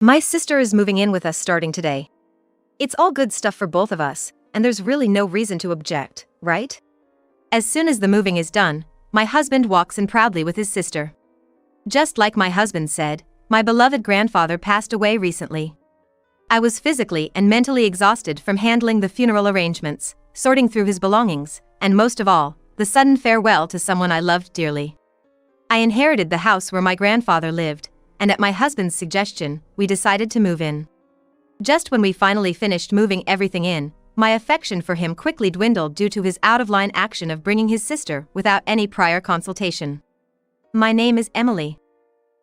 My sister is moving in with us starting today. It's all good stuff for both of us, and there's really no reason to object, right? As soon as the moving is done, my husband walks in proudly with his sister. Just like my husband said, my beloved grandfather passed away recently. I was physically and mentally exhausted from handling the funeral arrangements, sorting through his belongings, and most of all, the sudden farewell to someone I loved dearly. I inherited the house where my grandfather lived, and at my husband's suggestion, we decided to move in. Just when we finally finished moving everything in, my affection for him quickly dwindled due to his out-of-line action of bringing his sister without any prior consultation. My name is Emily.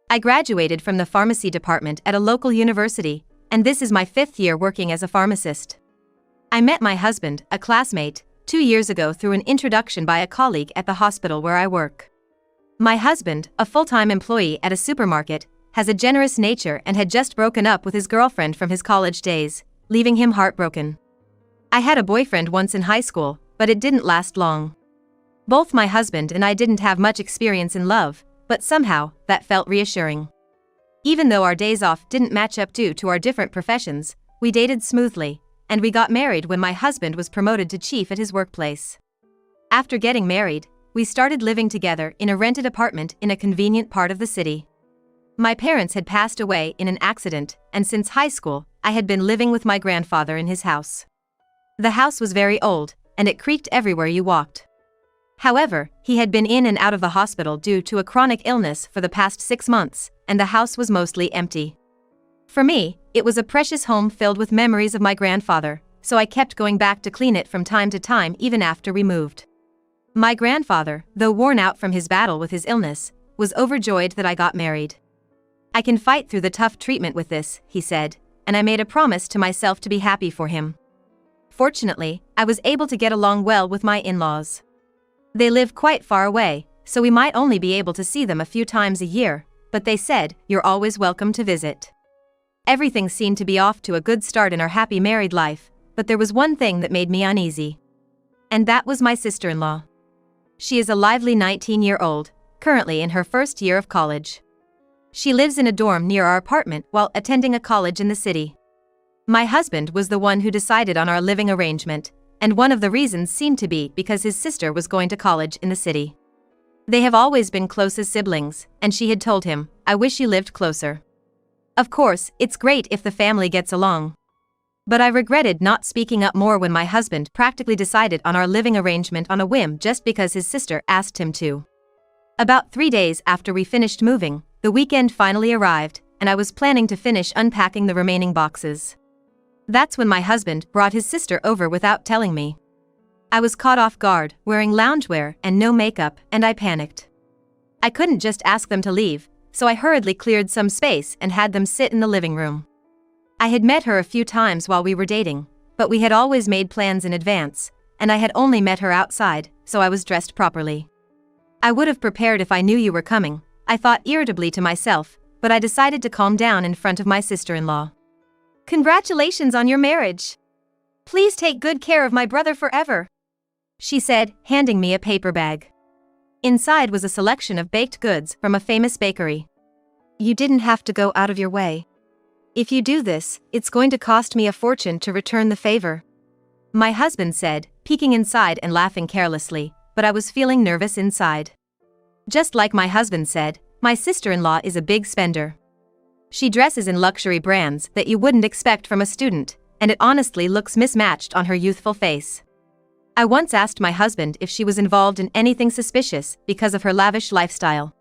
I graduated from the pharmacy department at a local university, and this is my 5th year working as a pharmacist. I met my husband, a classmate, 2 years ago through an introduction by a colleague at the hospital where I work. My husband, a full-time employee at a supermarket, has a generous nature and had just broken up with his girlfriend from his college days, leaving him heartbroken. I had a boyfriend once in high school, but it didn't last long. Both my husband and I didn't have much experience in love, but somehow, that felt reassuring. Even though our days off didn't match up due to our different professions, we dated smoothly, and we got married when my husband was promoted to chief at his workplace. After getting married, we started living together in a rented apartment in a convenient part of the city. My parents had passed away in an accident, and since high school, I had been living with my grandfather in his house. The house was very old, and it creaked everywhere you walked. However, he had been in and out of the hospital due to a chronic illness for the past 6 months, and the house was mostly empty. For me, it was a precious home filled with memories of my grandfather, so I kept going back to clean it from time to time even after we moved. My grandfather, though worn out from his battle with his illness, was overjoyed that I got married. "I can fight through the tough treatment with this," he said, and I made a promise to myself to be happy for him. Fortunately, I was able to get along well with my in-laws. They live quite far away, so we might only be able to see them a few times a year, but they said, "You're always welcome to visit." Everything seemed to be off to a good start in our happy married life, but there was one thing that made me uneasy. And that was my sister-in-law. She is a lively 19-year-old, currently in her first year of college. She lives in a dorm near our apartment while attending a college in the city. My husband was the one who decided on our living arrangement, and one of the reasons seemed to be because his sister was going to college in the city. They have always been close as siblings, and she had told him, "I wish you lived closer." Of course, it's great if the family gets along. But I regretted not speaking up more when my husband practically decided on our living arrangement on a whim just because his sister asked him to. About 3 days after we finished moving, the weekend finally arrived, and I was planning to finish unpacking the remaining boxes. That's when my husband brought his sister over without telling me. I was caught off guard, wearing loungewear and no makeup, and I panicked. I couldn't just ask them to leave, so I hurriedly cleared some space and had them sit in the living room. I had met her a few times while we were dating, but we had always made plans in advance, and I had only met her outside, so I was dressed properly. "I would have prepared if I knew you were coming," I thought irritably to myself, but I decided to calm down in front of my sister-in-law. "Congratulations on your marriage. Please take good care of my brother forever," she said, handing me a paper bag. Inside was a selection of baked goods from a famous bakery. "You didn't have to go out of your way. If you do this, it's going to cost me a fortune to return the favor," my husband said, peeking inside and laughing carelessly, but I was feeling nervous inside. Just like my husband said, my sister-in-law is a big spender. She dresses in luxury brands that you wouldn't expect from a student, and it honestly looks mismatched on her youthful face. I once asked my husband if she was involved in anything suspicious because of her lavish lifestyle.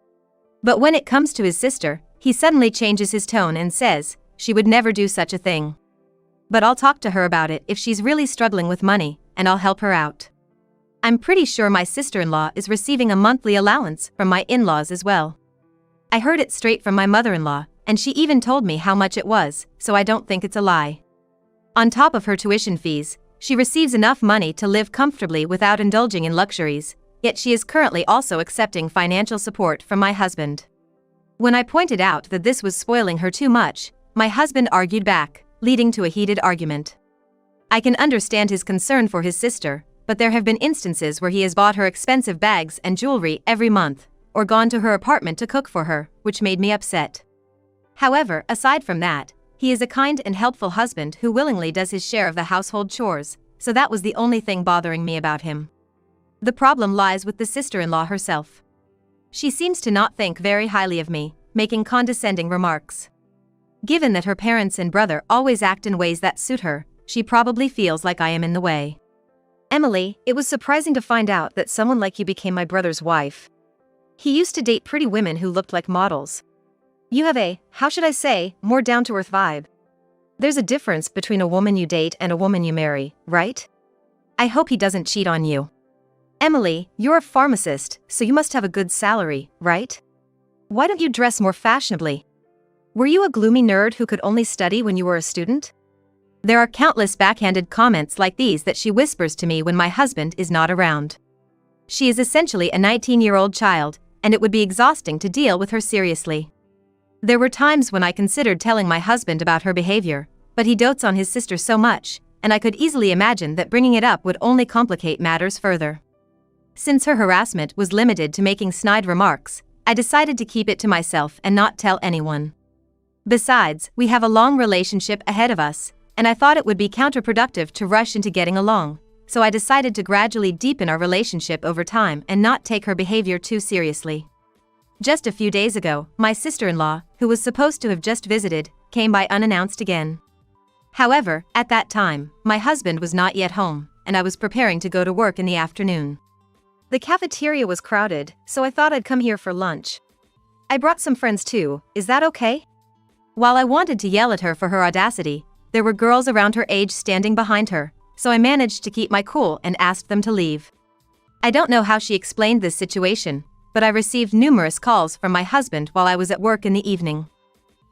But when it comes to his sister, he suddenly changes his tone and says, she would never do such a thing. But I'll talk to her about it if she's really struggling with money, and I'll help her out. I'm pretty sure my sister-in-law is receiving a monthly allowance from my in-laws as well. I heard it straight from my mother-in-law, and she even told me how much it was, so I don't think it's a lie. On top of her tuition fees, she receives enough money to live comfortably without indulging in luxuries, yet she is currently also accepting financial support from my husband. When I pointed out that this was spoiling her too much, my husband argued back, leading to a heated argument. I can understand his concern for his sister, but there have been instances where he has bought her expensive bags and jewelry every month, or gone to her apartment to cook for her, which made me upset. However, aside from that, He is a kind and helpful husband who willingly does his share of the household chores, so that was the only thing bothering me about him. The problem lies with the sister-in-law herself. She seems to not think very highly of me, making condescending remarks. Given that her parents and brother always act in ways that suit her, she probably feels like I am in the way. Emily, it was surprising to find out that someone like you became my brother's wife. He used to date pretty women who looked like models. You have a, how should I say, more down-to-earth vibe. There's a difference between a woman you date and a woman you marry, right? I hope he doesn't cheat on you. Emily, you're a pharmacist, so you must have a good salary, right? Why don't you dress more fashionably? Were you a gloomy nerd who could only study when you were a student? There are countless backhanded comments like these that she whispers to me when my husband is not around. She is essentially a 19-year-old child, and it would be exhausting to deal with her seriously. There were times when I considered telling my husband about her behavior, but he dotes on his sister so much, and I could easily imagine that bringing it up would only complicate matters further. Since her harassment was limited to making snide remarks, I decided to keep it to myself and not tell anyone. Besides, we have a long relationship ahead of us, and I thought it would be counterproductive to rush into getting along, so I decided to gradually deepen our relationship over time and not take her behavior too seriously. Just a few days ago, my sister-in-law, who was supposed to have just visited, came by unannounced again. However, at that time, my husband was not yet home, and I was preparing to go to work in the afternoon. The cafeteria was crowded, so I thought I'd come here for lunch. I brought some friends too, is that okay? While I wanted to yell at her for her audacity, there were girls around her age standing behind her, so I managed to keep my cool and asked them to leave. I don't know how she explained this situation, but I received numerous calls from my husband while I was at work in the evening.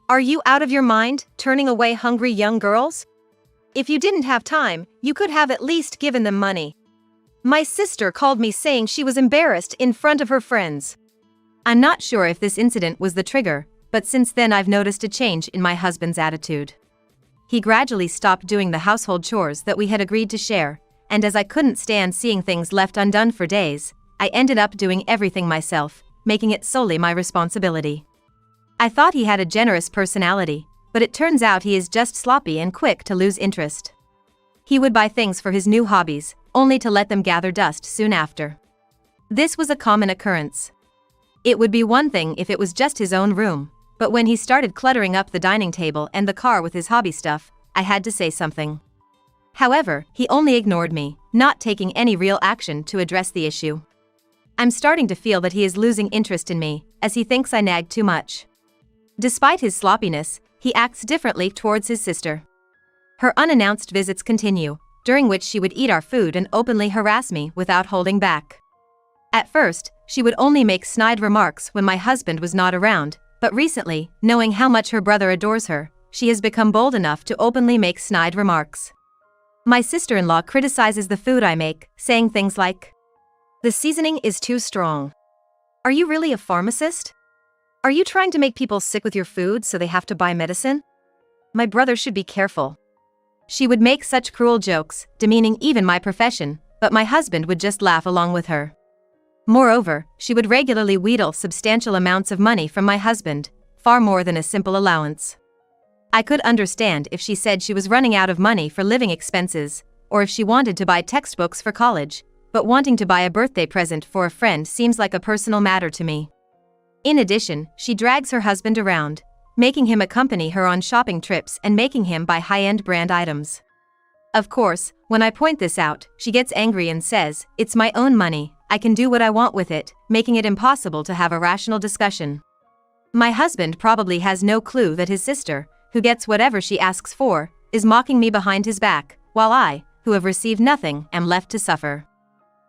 Are you out of your mind, turning away hungry young girls? If you didn't have time, you could have at least given them money. My sister called me saying she was embarrassed in front of her friends. I'm not sure if this incident was the trigger, but since then I've noticed a change in my husband's attitude. He gradually stopped doing the household chores that we had agreed to share, and as I couldn't stand seeing things left undone for days, I ended up doing everything myself, making it solely my responsibility. I thought he had a generous personality, but it turns out he is just sloppy and quick to lose interest. He would buy things for his new hobbies, only to let them gather dust soon after. This was a common occurrence. It would be one thing if it was just his own room, but when he started cluttering up the dining table and the car with his hobby stuff, I had to say something. However, he only ignored me, not taking any real action to address the issue. I'm starting to feel that he is losing interest in me, as he thinks I nag too much. Despite his sloppiness, he acts differently towards his sister. Her unannounced visits continue, during which she would eat our food and openly harass me without holding back. At first, she would only make snide remarks when my husband was not around, but recently, knowing how much her brother adores her, she has become bold enough to openly make snide remarks. My sister-in-law criticizes the food I make, saying things like, "The seasoning is too strong. Are you really a pharmacist? Are you trying to make people sick with your food so they have to buy medicine? My brother should be careful." She would make such cruel jokes, demeaning even my profession, but my husband would just laugh along with her. Moreover, she would regularly wheedle substantial amounts of money from my husband, far more than a simple allowance. I could understand if she said she was running out of money for living expenses, or if she wanted to buy textbooks for college, but wanting to buy a birthday present for a friend seems like a personal matter to me. In addition, she drags her husband around, making him accompany her on shopping trips and making him buy high-end brand items. Of course, when I point this out, she gets angry and says, "It's my own money, I can do what I want with it," making it impossible to have a rational discussion. My husband probably has no clue that his sister, who gets whatever she asks for, is mocking me behind his back, while I, who have received nothing, am left to suffer.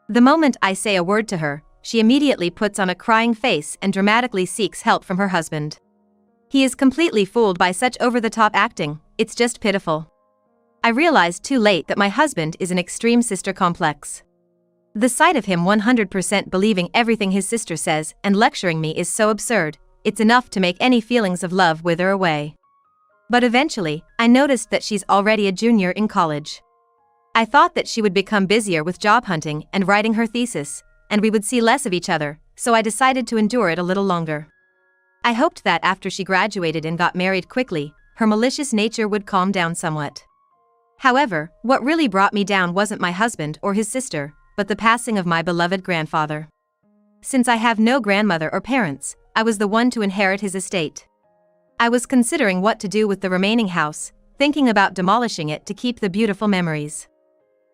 The moment I say a word to her, she immediately puts on a crying face and dramatically seeks help from her husband. He is completely fooled by such over-the-top acting, it's just pitiful. I realized too late that my husband is an extreme sister complex. The sight of him 100% believing everything his sister says and lecturing me is so absurd, it's enough to make any feelings of love wither away. But eventually, I noticed that she's already a junior in college. I thought that she would become busier with job hunting and writing her thesis, and we would see less of each other, so I decided to endure it a little longer. I hoped that after she graduated and got married quickly, her malicious nature would calm down somewhat. However, what really brought me down wasn't my husband or his sister, but the passing of my beloved grandfather. Since I have no grandmother or parents, I was the one to inherit his estate. I was considering what to do with the remaining house, thinking about demolishing it to keep the beautiful memories.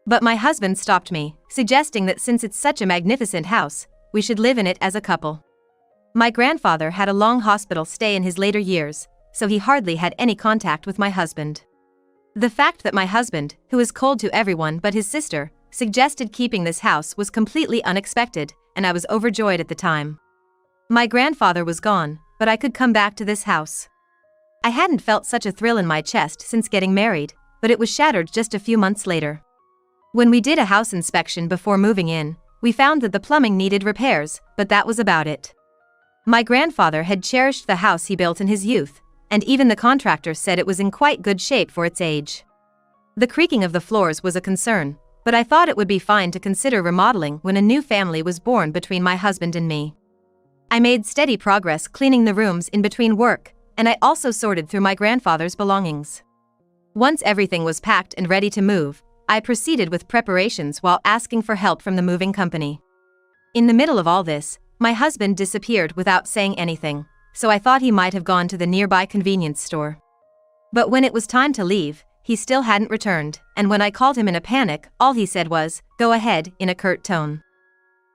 But my husband stopped me, suggesting that since it's such a magnificent house, we should live in it as a couple. My grandfather had a long hospital stay in his later years, so he hardly had any contact with my husband. The fact that my husband, who is cold to everyone but his sister, suggested keeping this house was completely unexpected, and I was overjoyed at the time. My grandfather was gone, but I could come back to this house. I hadn't felt such a thrill in my chest since getting married, but it was shattered just a few months later. When we did a house inspection before moving in, we found that the plumbing needed repairs, but that was about it. My grandfather had cherished the house he built in his youth, and even the contractor said it was in quite good shape for its age. The creaking of the floors was a concern, but I thought it would be fine to consider remodeling when a new family was born between my husband and me. I made steady progress cleaning the rooms in between work, and I also sorted through my grandfather's belongings. Once everything was packed and ready to move, I proceeded with preparations while asking for help from the moving company. In the middle of all this, my husband disappeared without saying anything, so I thought he might have gone to the nearby convenience store. But when it was time to leave, he still hadn't returned, and when I called him in a panic, all he said was, "Go ahead," in a curt tone.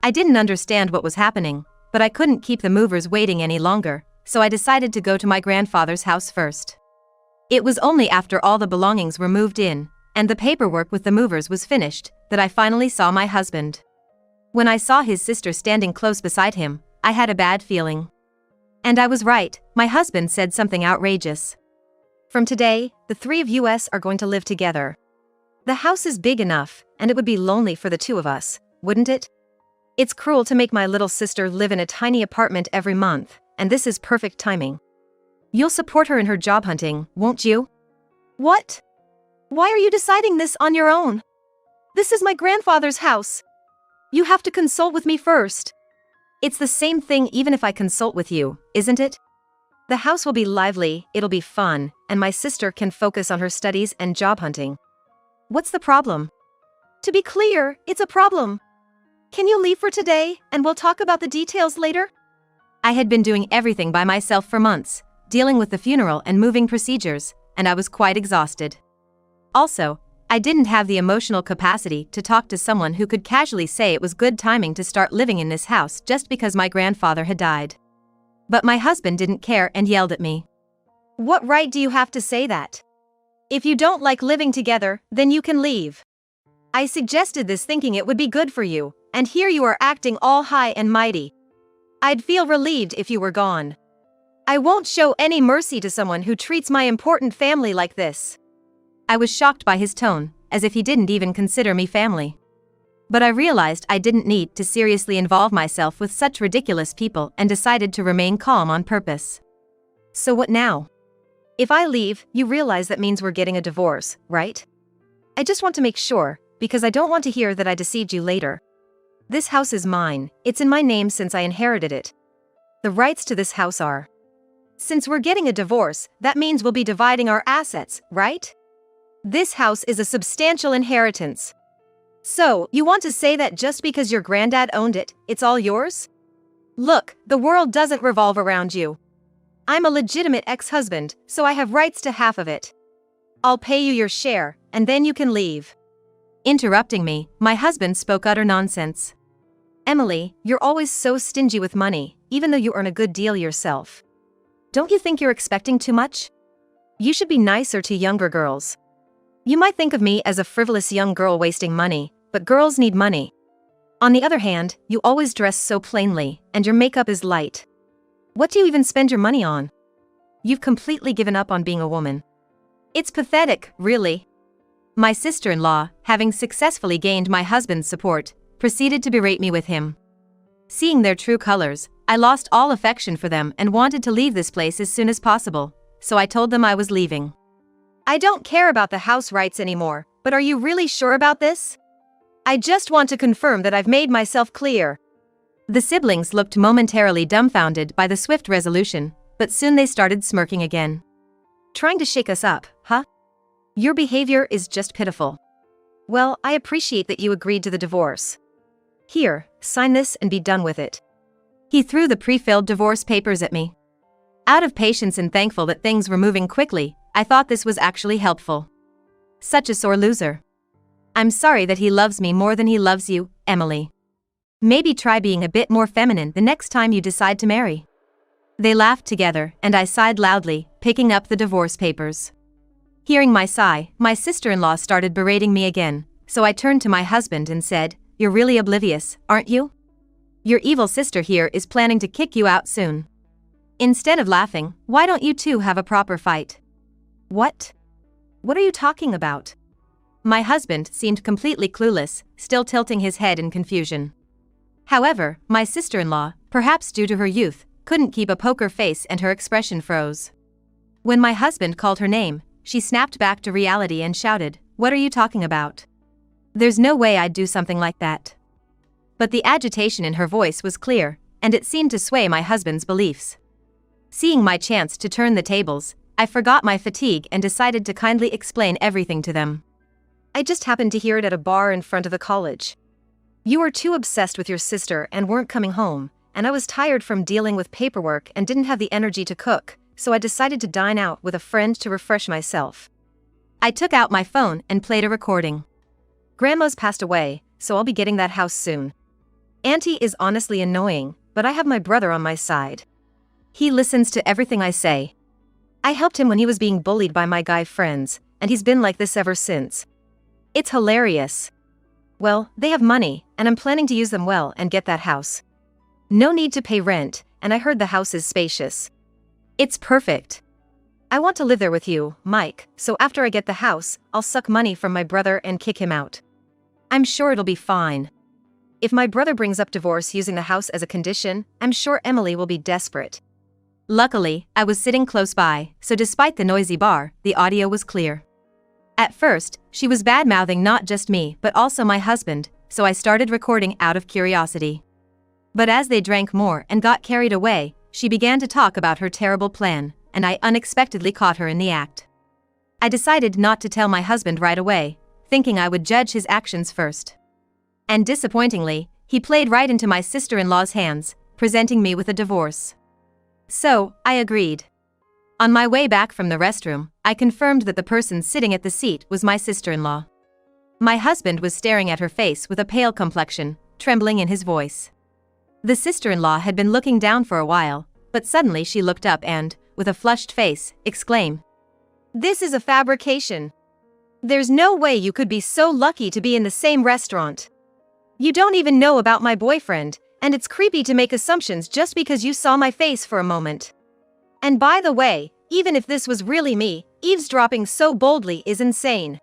I didn't understand what was happening, but I couldn't keep the movers waiting any longer, so I decided to go to my grandfather's house first. It was only after all the belongings were moved in, and the paperwork with the movers was finished, that I finally saw my husband. When I saw his sister standing close beside him, I had a bad feeling. And I was right, my husband said something outrageous. "From today, the three of us are going to live together. The house is big enough, and it would be lonely for the two of us, wouldn't it? It's cruel to make my little sister live in a tiny apartment every month, and this is perfect timing. You'll support her in her job hunting, won't you?" "What? Why are you deciding this on your own? This is my grandfather's house. You have to consult with me first." "It's the same thing even if I consult with you, isn't it? The house will be lively, it'll be fun, and my sister can focus on her studies and job hunting. What's the problem?" "To be clear, it's a problem. Can you leave for today, and we'll talk about the details later?" I had been doing everything by myself for months, dealing with the funeral and moving procedures, and I was quite exhausted. Also, I didn't have the emotional capacity to talk to someone who could casually say it was good timing to start living in this house just because my grandfather had died. But my husband didn't care and yelled at me. "What right do you have to say that? If you don't like living together, then you can leave. I suggested this thinking it would be good for you, and here you are acting all high and mighty. I'd feel relieved if you were gone. I won't show any mercy to someone who treats my important family like this." I was shocked by his tone, as if he didn't even consider me family. But I realized I didn't need to seriously involve myself with such ridiculous people and decided to remain calm on purpose. "So what now? If I leave, you realize that means we're getting a divorce, right? I just want to make sure, because I don't want to hear that I deceived you later. This house is mine, it's in my name since I inherited it. The rights to this house are. Since we're getting a divorce, that means we'll be dividing our assets, right? This house is a substantial inheritance. So, you want to say that just because your granddad owned it, it's all yours? Look, the world doesn't revolve around you. I'm a legitimate ex-husband, so I have rights to half of it. I'll pay you your share, and then you can leave." Interrupting me, my husband spoke utter nonsense. "Emily, you're always so stingy with money, even though you earn a good deal yourself. Don't you think you're expecting too much? You should be nicer to younger girls. You might think of me as a frivolous young girl wasting money, but girls need money. On the other hand, you always dress so plainly, and your makeup is light. What do you even spend your money on? You've completely given up on being a woman. It's pathetic, really." My sister-in-law, having successfully gained my husband's support, proceeded to berate me with him. Seeing their true colors, I lost all affection for them and wanted to leave this place as soon as possible, so I told them I was leaving. "I don't care about the house rights anymore, but are you really sure about this? I just want to confirm that I've made myself clear." The siblings looked momentarily dumbfounded by the swift resolution, but soon they started smirking again. Trying to shake us up, huh? Your behavior is just pitiful. Well, I appreciate that you agreed to the divorce. Here, sign this and be done with it. He threw the pre-filled divorce papers at me. Out of patience and thankful that things were moving quickly, I thought this was actually helpful. Such a sore loser. I'm sorry that he loves me more than he loves you, Emily. Maybe try being a bit more feminine the next time you decide to marry. They laughed together, and I sighed loudly, picking up the divorce papers. Hearing my sigh, my sister-in-law started berating me again, so I turned to my husband and said, "You're really oblivious, aren't you? Your evil sister here is planning to kick you out soon. Instead of laughing, why don't you two have a proper fight?" What? What are you talking about? My husband seemed completely clueless, still tilting his head in confusion. However, my sister-in-law, perhaps due to her youth, couldn't keep a poker face and her expression froze. When my husband called her name, she snapped back to reality and shouted, "What are you talking about? There's no way I'd do something like that." But the agitation in her voice was clear, and it seemed to sway my husband's beliefs. Seeing my chance to turn the tables, I forgot my fatigue and decided to kindly explain everything to them. I just happened to hear it at a bar in front of the college. You were too obsessed with your sister and weren't coming home, and I was tired from dealing with paperwork and didn't have the energy to cook, so I decided to dine out with a friend to refresh myself. I took out my phone and played a recording. Grandma's passed away, so I'll be getting that house soon. Auntie is honestly annoying, but I have my brother on my side. He listens to everything I say. I helped him when he was being bullied by my guy friends, and he's been like this ever since. It's hilarious. Well, they have money, and I'm planning to use them well and get that house. No need to pay rent, and I heard the house is spacious. It's perfect. I want to live there with you, Mike, so after I get the house, I'll suck money from my brother and kick him out. I'm sure it'll be fine. If my brother brings up divorce using the house as a condition, I'm sure Emily will be desperate. Luckily, I was sitting close by, so despite the noisy bar, the audio was clear. At first, she was bad-mouthing not just me but also my husband, so I started recording out of curiosity. But as they drank more and got carried away, she began to talk about her terrible plan, and I unexpectedly caught her in the act. I decided not to tell my husband right away, thinking I would judge his actions first. And disappointingly, he played right into my sister-in-law's hands, presenting me with a divorce. So, I agreed. On my way back from the restroom, I confirmed that the person sitting at the seat was my sister-in-law. My husband was staring at her face with a pale complexion, trembling in his voice. The sister-in-law had been looking down for a while, but suddenly she looked up and, with a flushed face, exclaimed, "This is a fabrication. There's no way you could be so lucky to be in the same restaurant. You don't even know about my boyfriend, and it's creepy to make assumptions just because you saw my face for a moment. And by the way, even if this was really me, eavesdropping so boldly is insane.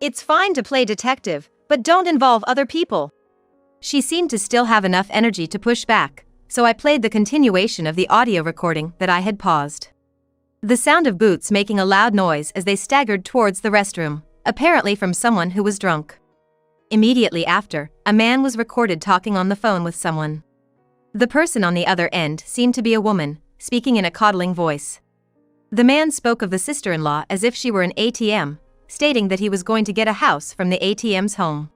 It's fine to play detective, but don't involve other people." She seemed to still have enough energy to push back, so I played the continuation of the audio recording that I had paused. The sound of boots making a loud noise as they staggered towards the restroom, apparently from someone who was drunk. Immediately after, a man was recorded talking on the phone with someone. The person on the other end seemed to be a woman, speaking in a coddling voice. The man spoke of the sister-in-law as if she were an ATM, stating that he was going to get a house from the ATM's home.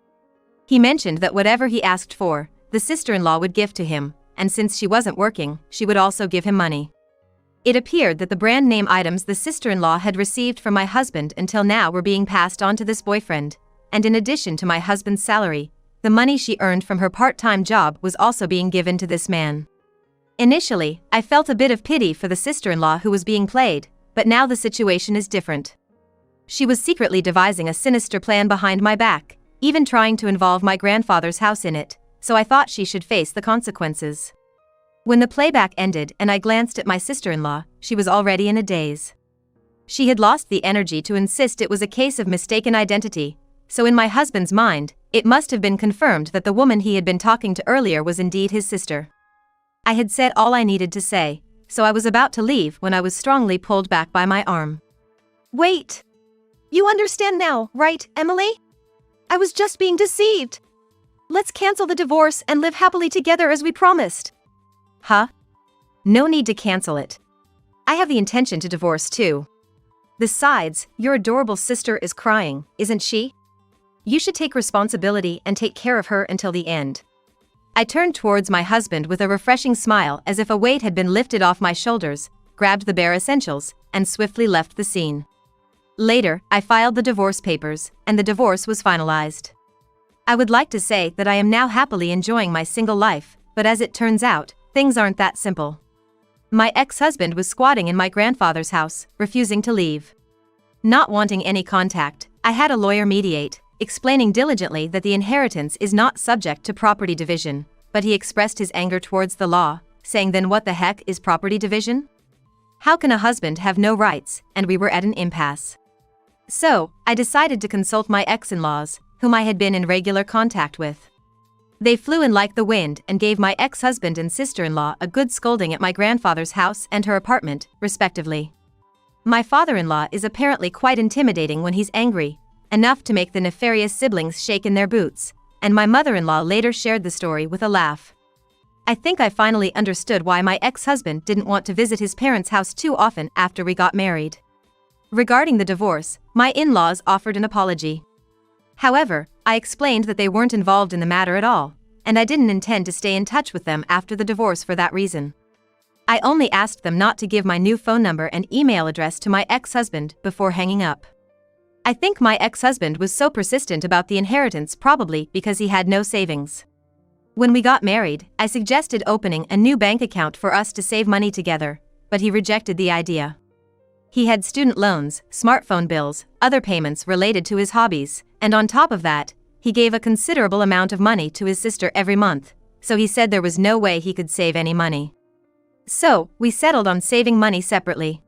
He mentioned that whatever he asked for, the sister-in-law would give to him, and since she wasn't working, she would also give him money. It appeared that the brand name items the sister-in-law had received from my husband until now were being passed on to this boyfriend, and in addition to my husband's salary, the money she earned from her part-time job was also being given to this man. Initially, I felt a bit of pity for the sister-in-law who was being played, but now the situation is different. She was secretly devising a sinister plan behind my back, even trying to involve my grandfather's house in it, so I thought she should face the consequences. When the playback ended and I glanced at my sister-in-law, she was already in a daze. She had lost the energy to insist it was a case of mistaken identity, so in my husband's mind, it must have been confirmed that the woman he had been talking to earlier was indeed his sister. I had said all I needed to say, so I was about to leave when I was strongly pulled back by my arm. "Wait! You understand now, right, Emily? I was just being deceived. Let's cancel the divorce and live happily together as we promised." Huh? No need to cancel it. I have the intention to divorce too. Besides, your adorable sister is crying, isn't she? You should take responsibility and take care of her until the end. I turned towards my husband with a refreshing smile as if a weight had been lifted off my shoulders, grabbed the bare essentials, and swiftly left the scene. Later, I filed the divorce papers, and the divorce was finalized. I would like to say that I am now happily enjoying my single life, but as it turns out, things aren't that simple. My ex-husband was squatting in my grandfather's house, refusing to leave. Not wanting any contact, I had a lawyer mediate, explaining diligently that the inheritance is not subject to property division, but he expressed his anger towards the law, saying then what the heck is property division? How can a husband have no rights, and we were at an impasse. So, I decided to consult my ex-in-laws, whom I had been in regular contact with. They flew in like the wind and gave my ex-husband and sister-in-law a good scolding at my grandfather's house and her apartment, respectively. My father-in-law is apparently quite intimidating when he's angry, enough to make the nefarious siblings shake in their boots, and my mother-in-law later shared the story with a laugh. I think I finally understood why my ex-husband didn't want to visit his parents' house too often after we got married. Regarding the divorce, my in-laws offered an apology. However, I explained that they weren't involved in the matter at all, and I didn't intend to stay in touch with them after the divorce for that reason. I only asked them not to give my new phone number and email address to my ex-husband before hanging up. I think my ex-husband was so persistent about the inheritance probably because he had no savings. When we got married, I suggested opening a new bank account for us to save money together, but he rejected the idea. He had student loans, smartphone bills, other payments related to his hobbies, and on top of that, he gave a considerable amount of money to his sister every month, so he said there was no way he could save any money. So, we settled on saving money separately.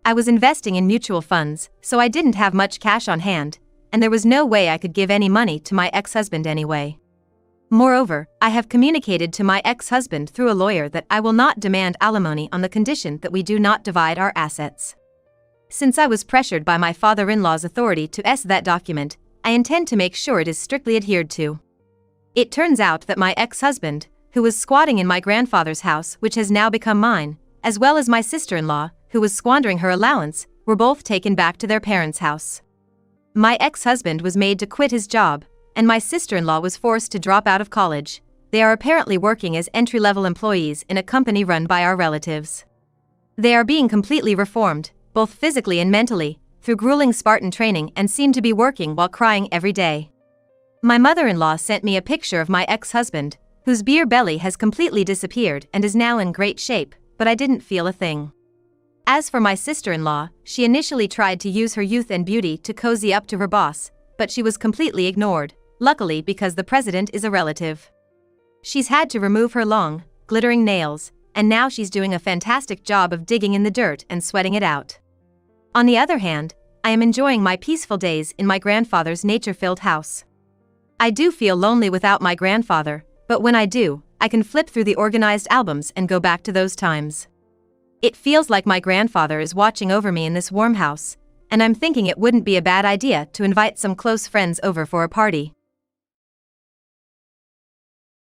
I was investing in mutual funds, so I didn't have much cash on hand, and there was no way I could give any money to my ex-husband anyway. Moreover, I have communicated to my ex-husband through a lawyer that I will not demand alimony on the condition that we do not divide our assets. Since I was pressured by my father-in-law's authority to that document, I intend to make sure it is strictly adhered to. It turns out that my ex-husband, who was squatting in my grandfather's house which has now become mine, as well as my sister-in-law, who was squandering her allowance, were both taken back to their parents' house. My ex-husband was made to quit his job, and my sister-in-law was forced to drop out of college. They are apparently working as entry-level employees in a company run by our relatives. They are being completely reformed, both physically and mentally, through grueling Spartan training and seem to be working while crying every day. My mother-in-law sent me a picture of my ex-husband, whose beer belly has completely disappeared and is now in great shape, but I didn't feel a thing. As for my sister-in-law, she initially tried to use her youth and beauty to cozy up to her boss, but she was completely ignored, luckily because the president is a relative. She's had to remove her long, glittering nails, and now she's doing a fantastic job of digging in the dirt and sweating it out. On the other hand, I am enjoying my peaceful days in my grandfather's nature-filled house. I do feel lonely without my grandfather, but when I do, I can flip through the organized albums and go back to those times. It feels like my grandfather is watching over me in this warm house, and I'm thinking it wouldn't be a bad idea to invite some close friends over for a party.